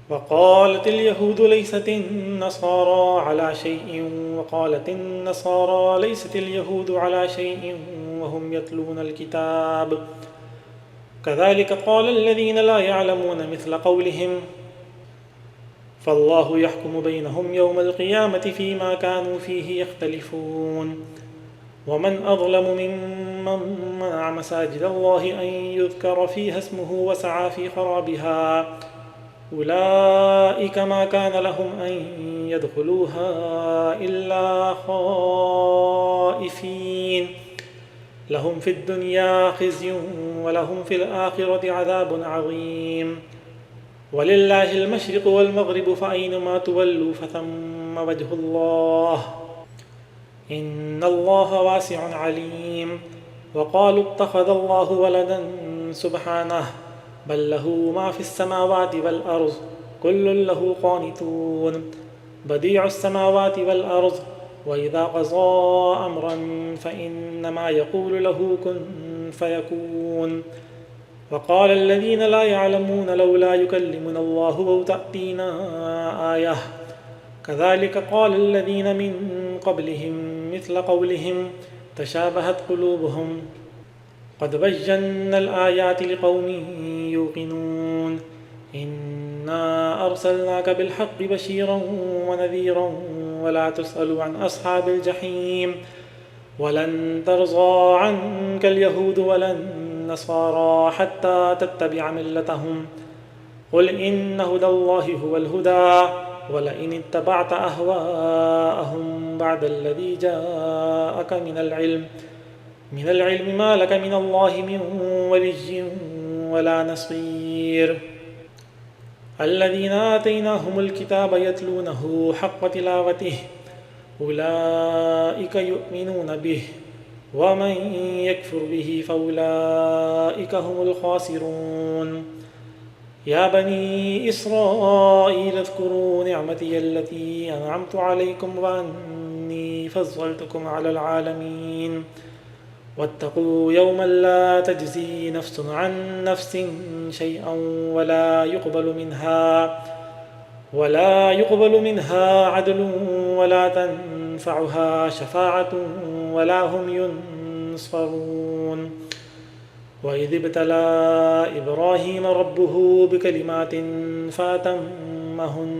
وقالت اليهود ليست النصارى على شيء وقالت النصارى ليست اليهود على شيء وهم يتلون الكتاب كذلك قال الذين لا يعلمون مثل قولهم فالله يحكم بينهم يوم القيامة فيما كانوا فيه يختلفون ومن أظلم ممن منع مساجد الله أن يذكر فيها اسمه وسعى في خرابها أولئك ما كان لهم أن يدخلوها إلا خائفين لهم في الدنيا خزي ولهم في الآخرة عذاب عظيم ولله المشرق والمغرب فأينما تولوا فثم وجه الله إن الله واسع عليم وقالوا اتخذ الله ولدا سبحانه بل له ما في السماوات والأرض كل له قانتون بديع السماوات والأرض وإذا قضى أمرا فإنما يقول له كن فيكون وقال الذين لا يعلمون لولا يكلمنا الله أو تأتينا آية كذلك قال الذين من قبلهم مثل قولهم تشابهت قلوبهم قد بينا الآيات لقوم يوقنون إنا أرسلناك بالحق بشيرا ونذيرا ولا تسأل عن أصحاب الجحيم ولن ترضى عنك اليهود ولا النصارى حتى تتبع ملتهم قل إن هدى الله هو الهدى ولئن اتبعت أهواءهم بعد الذي جاءك من العلم ما لك من الله من ولي ولا نصير الذين آتيناهم الكتاب يتلونه حق تلاوته أولئك يؤمنون به ومن يكفر به فأولئك هم الخاسرون يا بني إسرائيل اذكروا نعمتي التي أنعمت عليكم وأني فضلتكم على العالمين واتقوا يوما لا تجزي نفس عن نفس شيئا ولا يقبل منها عدل ولا تنفعها شفاعة ولا هم ينصرون وإذ ابتلى إبراهيم ربه بكلمات فأتمهن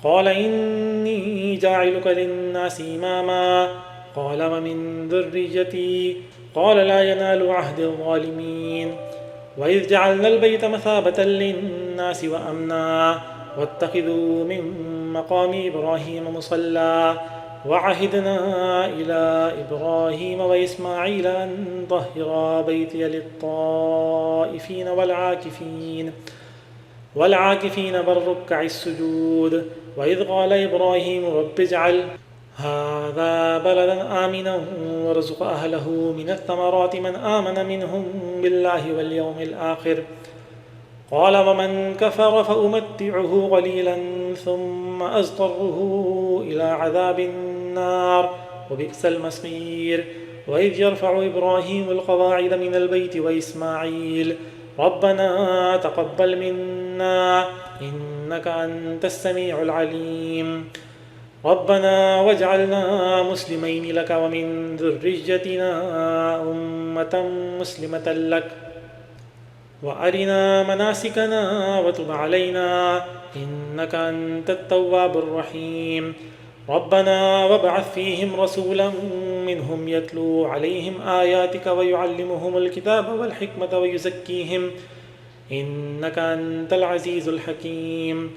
قال إني جاعلك للناس إماما قال ومن ذريتي قال لا ينال عهد الظالمين وإذ جعلنا البيت مثابة للناس وأمنا واتخذوا من مقام إبراهيم مصلى وعهدنا إلى إبراهيم وإسماعيل أن طهرا بيتي للطائفين والعاكفين والركع السجود وإذ قال إبراهيم رب اجعل هذا بلدا آمنا وارزق أهله من الثمرات من آمن منهم بالله واليوم الآخر قال ومن كفر فأمتعه قليلا ثم أضطره إلى عذاب النار وبئس المصير وإذ يرفع إبراهيم القواعد من البيت وإسماعيل ربنا تقبل منا إنك أنت السميع العليم ربنا واجعلنا مسلمين لك ومن ذريتنا أمة مسلمة لك وأرنا مناسكنا وتب علينا إنك أنت التواب الرحيم ربنا وابعث فيهم رسولا منهم يتلو عليهم آياتك ويعلمهم الكتاب والحكمة ويزكيهم إنك أنت العزيز الحكيم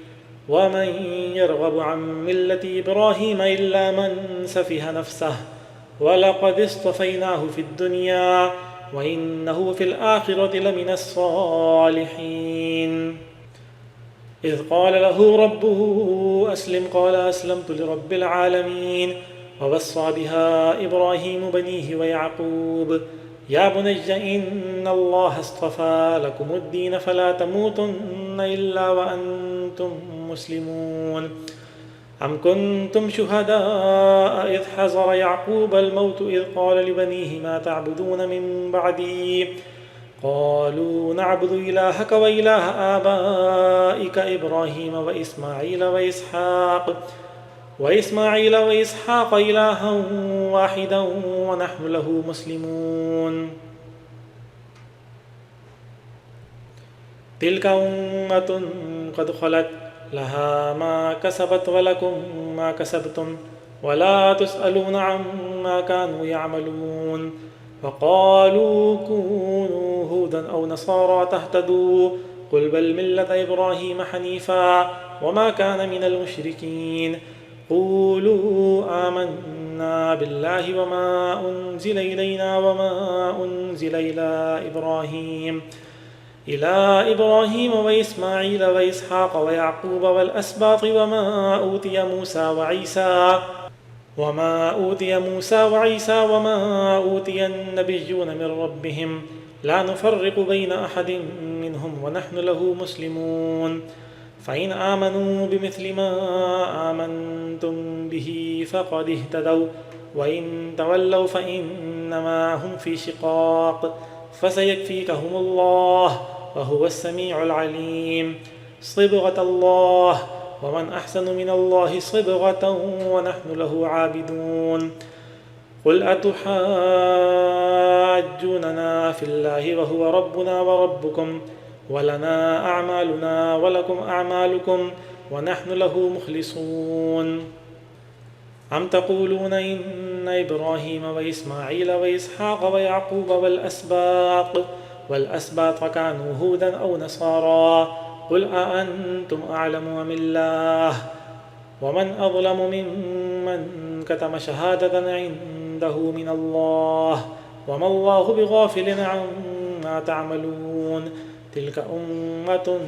ومن يرغب عن ملة إبراهيم إلا من سفه نفسه ولقد اصطفيناه في الدنيا وإنه في الآخرة لمن الصالحين إذ قال له ربه أسلم قال أسلمت لرب العالمين ووصى بها إبراهيم بنيه ويعقوب يا بني إن الله اصطفى لكم الدين فلا تموتن إلا وأنتم مسلمون أم كنتم شهداء إذ حضر يعقوب الموت إذ قال لبنيه ما تعبدون من بعدي قالوا نعبد إلهك وإله آبائك إبراهيم وإسماعيل وإسحاق إلها واحدا ونحن له مسلمون تلك أمة قد خلت لها ما كسبت ولكم ما كسبتم ولا تسألون عما كانوا يعملون فقالوا كونوا هودا أو نصارى تهتدوا قل بل ملة إبراهيم حنيفا وما كان من المشركين قولوا آمنا بالله وما أنزل إلينا وما أنزل إلى إبراهيم وإسماعيل وإسحاق ويعقوب والأسباط وما أوتي موسى وعيسى وما أوتي النبيون من ربهم لا نفرق بين أحد منهم ونحن له مسلمون فإن آمنوا بمثل ما آمنتم به فقد اهتدوا وإن تولوا فإنما هم في شقاق فسيكفيكهم الله وهو السميع العليم صبغة الله ومن أحسن من الله صبغة ونحن له عابدون قل أتحاجوننا في الله وهو ربنا وربكم ولنا أعمالنا ولكم أعمالكم ونحن له مخلصون أم تقولون إن إبراهيم وإسماعيل وإسحاق ويعقوب والأسباط كانوا هودا أو نصارى قل أأنتم أعلم أم الله ومن أظلم ممن كتم شهادة عنده من الله وما الله بغافل عما تعملون تلك أمة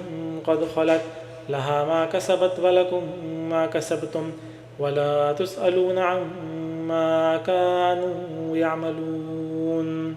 قد خلت لها ما كسبت ولكم ما كسبتم ولا تسألون عما كانوا يعملون